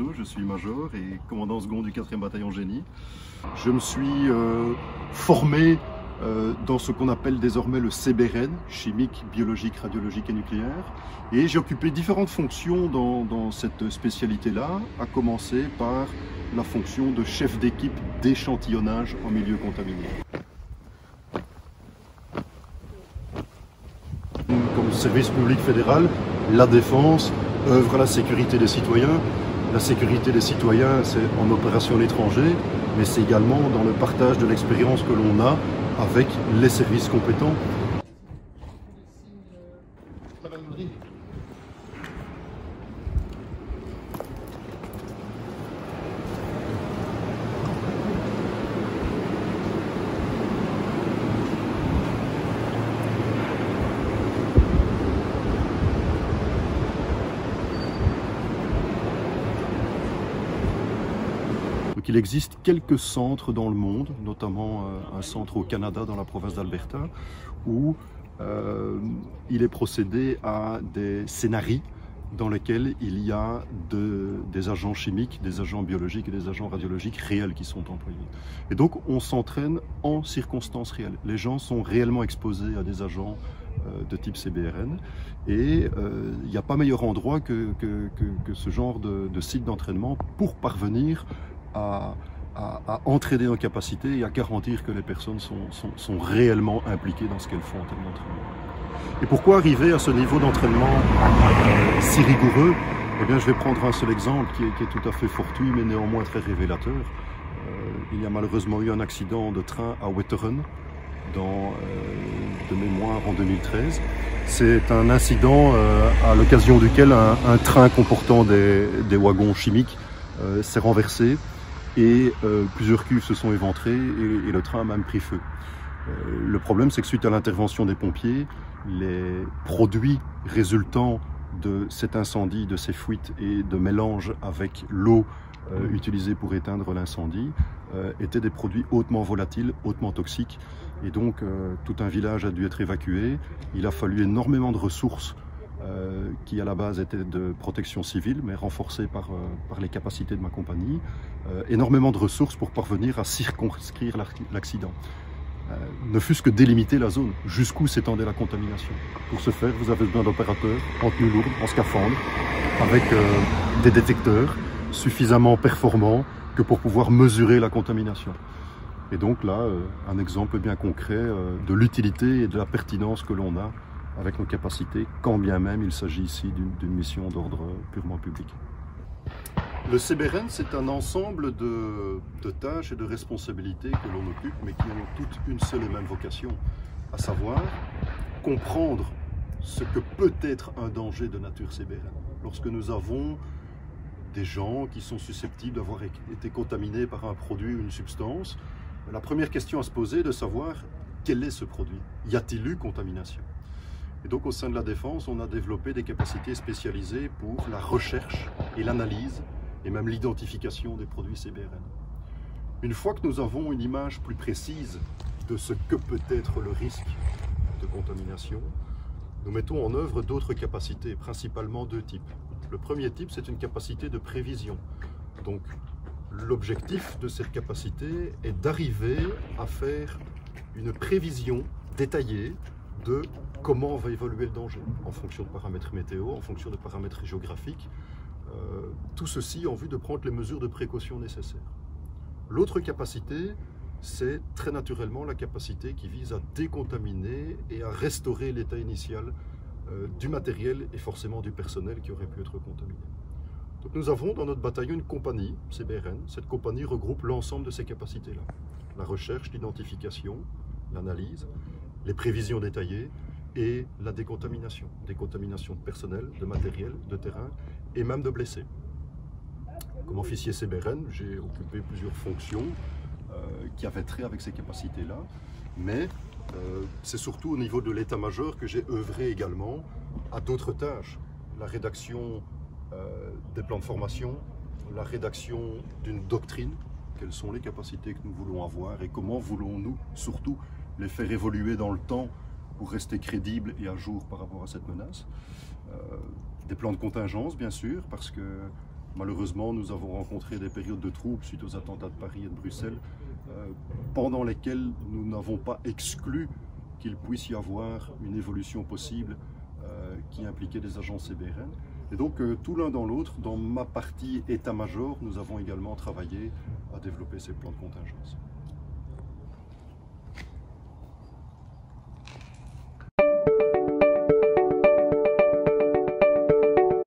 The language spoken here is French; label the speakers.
Speaker 1: Bruno, je suis major et commandant second du 4e bataillon génie. Je me suis formé dans ce qu'on appelle désormais le CBRN, chimique, biologique, radiologique et nucléaire. Et j'ai occupé différentes fonctions dans cette spécialité-là, à commencer par la fonction de chef d'équipe d'échantillonnage en milieu contaminé. Comme service public fédéral, la défense œuvre à la sécurité des citoyens. La sécurité des citoyens, c'est en opération à l'étranger, mais c'est également dans le partage de l'expérience que l'on a avec les services compétents. Donc, il existe quelques centres dans le monde, notamment un centre au Canada, dans la province d'Alberta, où il est procédé à des scénarios dans lesquels il y a des agents chimiques, des agents biologiques et des agents radiologiques réels qui sont employés. Et donc on s'entraîne en circonstances réelles. Les gens sont réellement exposés à des agents de type CBRN et il n'y a pas meilleur endroit que ce genre de site d'entraînement pour parvenir à entraîner nos capacités et à garantir que les personnes sont réellement impliquées dans ce qu'elles font en termes d'entraînement. Et pourquoi arriver à ce niveau d'entraînement si rigoureux? Eh bien, je vais prendre un seul exemple qui est tout à fait fortuit, mais néanmoins très révélateur. Il y a malheureusement eu un accident de train à Wetteren, de mémoire en 2013. C'est un incident à l'occasion duquel un train comportant des wagons chimiques s'est renversé et plusieurs cuves se sont éventrées et le train a même pris feu. Le problème, c'est que suite à l'intervention des pompiers, les produits résultant de cet incendie, de ces fuites et de mélange avec l'eau utilisée pour éteindre l'incendie étaient des produits hautement volatiles, hautement toxiques. Et donc, tout un village a dû être évacué. Il a fallu énormément de ressources qui à la base étaient de protection civile, mais renforcées par les capacités de ma compagnie. Énormément de ressources pour parvenir à circonscrire l'accident. Ne fût-ce que délimiter la zone, jusqu'où s'étendait la contamination. Pour ce faire, vous avez besoin d'opérateurs en tenue lourde, en scaphandre, avec des détecteurs suffisamment performants que pour pouvoir mesurer la contamination. Et donc là, un exemple bien concret de l'utilité et de la pertinence que l'on a avec nos capacités, quand bien même il s'agit ici d'une mission d'ordre purement public. Le CBRN, c'est un ensemble de tâches et de responsabilités que l'on occupe, mais qui ont toutes une seule et même vocation, à savoir comprendre ce que peut être un danger de nature CBRN. Lorsque nous avons des gens qui sont susceptibles d'avoir été contaminés par un produit ou une substance, la première question à se poser est de savoir quel est ce produit. Y a-t-il eu contamination? Et donc au sein de la défense, on a développé des capacités spécialisées pour la recherche et l'analyse et même l'identification des produits CBRN. Une fois que nous avons une image plus précise de ce que peut être le risque de contamination, nous mettons en œuvre d'autres capacités, principalement deux types. Le premier type, c'est une capacité de prévision. Donc l'objectif de cette capacité est d'arriver à faire une prévision détaillée de comment va évoluer le danger, en fonction de paramètres météo, en fonction de paramètres géographiques, tout ceci en vue de prendre les mesures de précaution nécessaires. L'autre capacité, c'est très naturellement la capacité qui vise à décontaminer et à restaurer l'état initial du matériel et forcément du personnel qui aurait pu être contaminé. Donc nous avons dans notre bataillon une compagnie, CBRN. Cette compagnie regroupe l'ensemble de ces capacités-là. La recherche, l'identification, l'analyse, les prévisions détaillées et la décontamination. Décontamination de personnel, de matériel, de terrain et même de blessés. Comme officier CBRN, j'ai occupé plusieurs fonctions qui avaient trait avec ces capacités-là, mais c'est surtout au niveau de l'état-major que j'ai œuvré également à d'autres tâches. La rédaction des plans de formation, la rédaction d'une doctrine, quelles sont les capacités que nous voulons avoir et comment voulons-nous surtout les faire évoluer dans le temps pour rester crédibles et à jour par rapport à cette menace. Des plans de contingence, bien sûr, parce que Malheureusement, nous avons rencontré des périodes de troubles suite aux attentats de Paris et de Bruxelles, pendant lesquelles nous n'avons pas exclu qu'il puisse y avoir une évolution possible qui impliquait des agents CBRN. Et donc, tout l'un dans l'autre, dans ma partie état-major, nous avons également travaillé à développer ces plans de contingence.